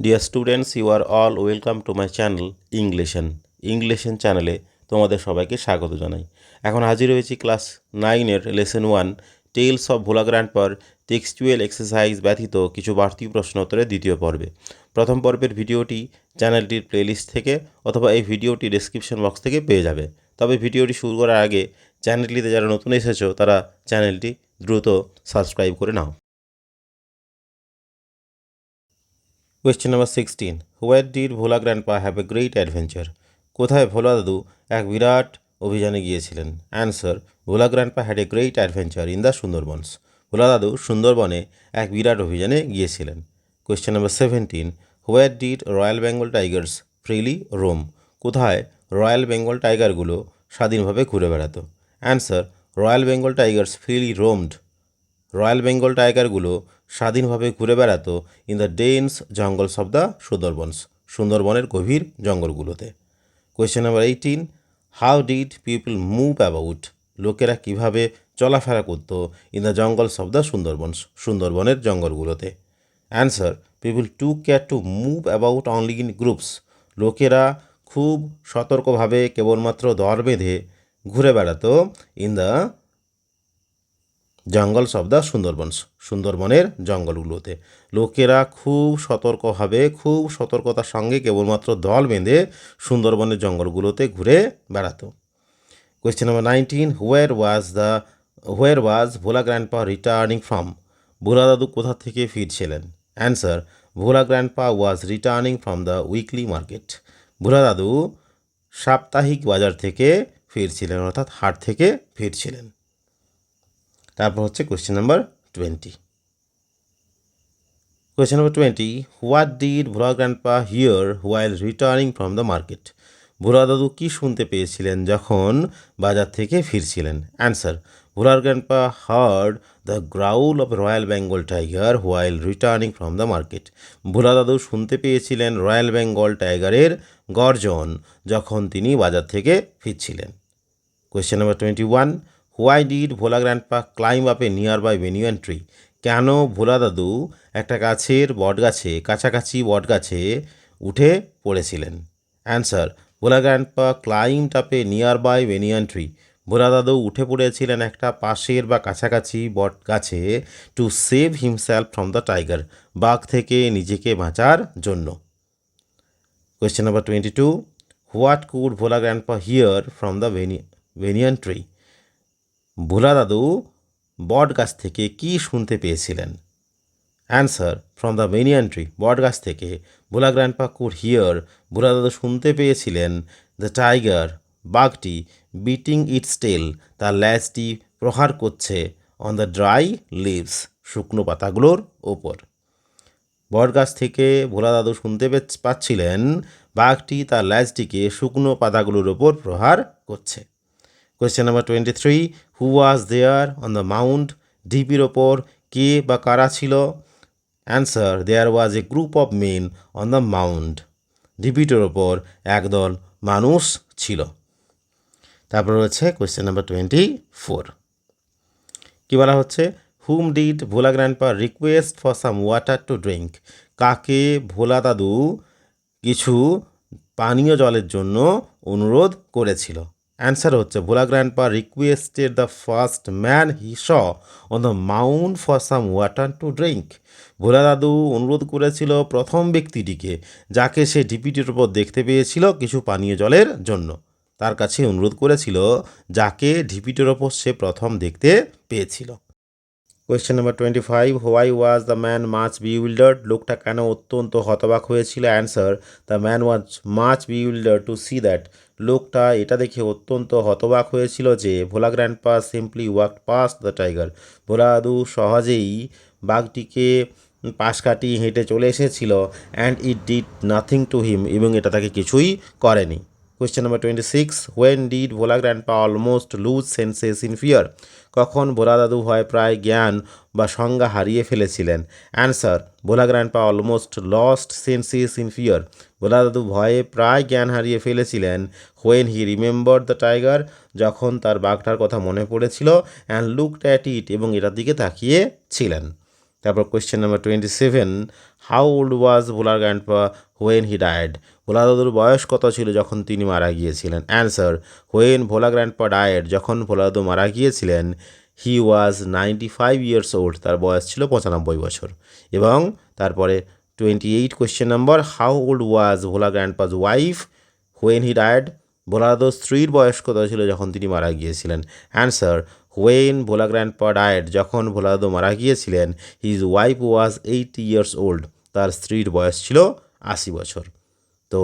Deer students, you are all welcome to my channel ইংলিশন চ্যানেলে তোমাদের সবাইকে স্বাগত জানাই। এখন হাজির হয়েছি ক্লাস 9-এর লেসন 1 টেলস অফ ভোলা গ্র্যান্ডপার টেক্সচুয়াল এক্সারসাইজ ব্যতীত কিছু বাড়তি প্রশ্ন উত্তরের দ্বিতীয় পর্বে। প্রথম পর্বের ভিডিওটি চ্যানেলটির প্লেলিস্ট থেকে অথবা এই ভিডিওটি ডেসক্রিপশন বক্স থেকে পেয়ে যাবে। তবে ভিডিওটি শুরু করার আগে চ্যানেলটিতে যারা নতুন এসেছো তারা চ্যানেলটি দ্রুত সাবস্ক্রাইব করে নাও। Question number 16, where did Bhola grandpa have a great adventure? কোথায় ভোলা দাদু এক বিরাট অভিযানে গিয়েছিলেন? Answer, Bhola grandpa had a great adventure in the Sundarbans. Bhola দাদু সুন্দরবনে এক বিরাট অভিযানে গিয়েছিলেন। Question number 17, where did royal Bengal tigers freely roam? কোথায় রয়্যাল বেঙ্গল টাইগারগুলো স্বাধীনভাবে ঘুরে বেড়াতো? Answer, royal Bengal tigers freely roamed. Royal Bengal টাইগারগুলো স্বাধীনভাবে ঘুরে বেড়াতো in the dense jungles of the Sundarbans, সুন্দরবনের গভীর জঙ্গলগুলোতে। Question number 18, how did people move about? লোকেরা কীভাবে চলাফেরা করতো in the jungles of the Sundarbans, সুন্দরবনের জঙ্গলগুলোতে? Answer, people took care to move about only in groups. লোকেরা খুব সতর্কভাবে কেবলমাত্র দল বেঁধে ঘুরে বেড়াতো in the jungles of the Sundarbans, সুন্দরবনের জঙ্গলগুলোতে। লোকেরা খুব সতর্কতার সঙ্গে কেবলমাত্র দল বেঁধে সুন্দরবনের জঙ্গলগুলোতে ঘুরে বেড়াতো। Question number 19, where was Bhola grandpa returning from? Bhola দাদু কোথা থেকে ফিরছিলেন? Answer, Bhola grandpa was returning from the weekly market. Bhola দাদু সাপ্তাহিক বাজার থেকে ফিরছিলেন, অর্থাৎ হাট থেকে ফিরছিলেন। তারপর হচ্ছে question number 20। Question number 20, what did Bhola grandpa hear while returning from the market? Bhola দাদু কী শুনতে পেয়েছিলেন যখন বাজার থেকে ফিরছিলেন? Answer, Bhola grandpa heard the growl of royal Bengal tiger while returning from the market. Bhola দাদু শুনতে পেয়েছিলেন রয়্যাল বেঙ্গল টাইগারের গর্জন যখন তিনি বাজার থেকে ফিরছিলেন। Question number 21, why did Bhola grandpa climb up a nearby banyan tree? কেন ভোলা দাদু একটা কাছাকাছি বটগাছে উঠে পড়েছিলেন? Answer, Bhola grandpa climbed up a nearby banyan tree. Bhola দাদু উঠে পড়েছিলেন একটা পাশের বা কাছাকাছি বটগাছে to save himself from the tiger, বাঘ থেকে নিজেকে বাঁচার জন্য। Question number 22, what could Bhola grandpa hear from the banyan tree? Bhola দাদু বট গাছ থেকে কী শুনতে পেয়েছিলেন? Answer, from the banyan tree, বট গাছ থেকে Bhola grandpa could hear, Bhola দাদু শুনতে পেয়েছিলেন দ্য টাইগার, বাঘটি, বিটিং ইটস টেল, তার ল্যাজটি প্রহার করছে অন দ্য ড্রাই লিভস, শুকনো পাতাগুলোর ওপর। বট গাছ থেকে ভোলা দাদু শুনতে পাচ্ছিলেন বাঘটি তার ল্যাজটিকে শুকনো পাতাগুলোর ওপর প্রহার করছে। Question number 23, who was there on the mount? ঢিপির ওপর কে বা কারা ছিল? Answer, there was a group of men on the mount. ঢিপিটির ওপর একদল মানুষ ছিল। তারপর রয়েছে কোয়েশ্চেন নাম্বার 24। কী বলা হচ্ছে? Whom did Bhola grandpa request for some water to drink? কাকে ভোলা দাদু কিছু পানীয় জলের জন্য অনুরোধ করেছিল? অ্যান্সার হচ্ছে, Bhola grandpa requested the first man he saw on the mount for some water to drink. Bhola দাদু অনুরোধ করেছিল প্রথম ব্যক্তিটিকে যাকে সে ঢিপিটির ওপর দেখতে পেয়েছিল কিছু পানীয় জলের জন্য। তার কাছে অনুরোধ করেছিল যাকে ঢিপিটির ওপর সে প্রথম দেখতে পেয়েছিল। Question number 25, why was the man much bewildered? লোকটা কেন অত্যন্ত হতবাক হয়েছিল? Answer, the man was much bewildered to see that, লোকটা এটা দেখে অত্যন্ত হতবাক হয়েছিল যে Bhola grandpa simply walked past the tiger, Bhola দাদু সহজেই বাঘটিকে পাশ কাটিয়ে হেঁটে চলে এসেছিল, and it did nothing to him, এবং এটা তাকে কিছুই করেনি। Question number 26, when did Bhola grandpa almost loose senses in fear? কখন ভোলা দাদু ভয় প্রায় জ্ঞান বা সংজ্ঞা হারিয়ে ফেলেছিলেন? Answer, Bhola grandpa almost lost senses in fear, Bhola দাদু ভয়ে প্রায় জ্ঞান হারিয়ে ফেলেছিলেন when he remembered the tiger, যখন তার বাঘটার কথা মনে পড়েছিল, অ্যান্ড লুকড অ্যাট ইট, এবং এটার দিকে তাকিয়ে ছিলেন। তারপর কোয়েশ্চেন নাম্বার 27, হাউ ওল্ড ওয়াজ ভোলার গ্র্যান্ডপা হোয়েন হি ডায়েড? ভোলা দাদুর বয়স কত ছিল যখন তিনি মারা গিয়েছিলেন? Answer, when Bhola grandpa died, যখন ভোলা দাদু মারা গিয়েছিলেন, হি ওয়াজ 95 ইয়ার্স ওল্ড, তার বয়স ছিল 95 বছর। এবং তারপরে 28 question number, how old was Bhola grandpa's wife when he died? ভোলা দাদুর স্ত্রীর বয়স কত ছিল যখন তিনি মারা গিয়েছিলেন? Answer, when Bhola grandpa died, যখন ভোলা দাদু মারা গিয়েছিলেন, his wife was 80 years old, তার স্ত্রীর বয়স ছিল 80 বছর। তো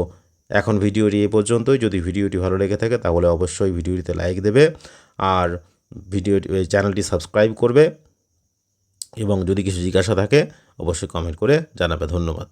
এখন ভিডিওটি এ পর্যন্তই। যদি ভিডিওটি ভালো লেগে থাকে তাহলে অবশ্যই ভিডিওটিতে লাইক দেবে, আর চ্যানেলটি সাবস্ক্রাইব করবে, এবং যদি কিছু জিজ্ঞাসা থাকে অবশ্যই কমেন্ট করে জানাবে। ধন্যবাদ।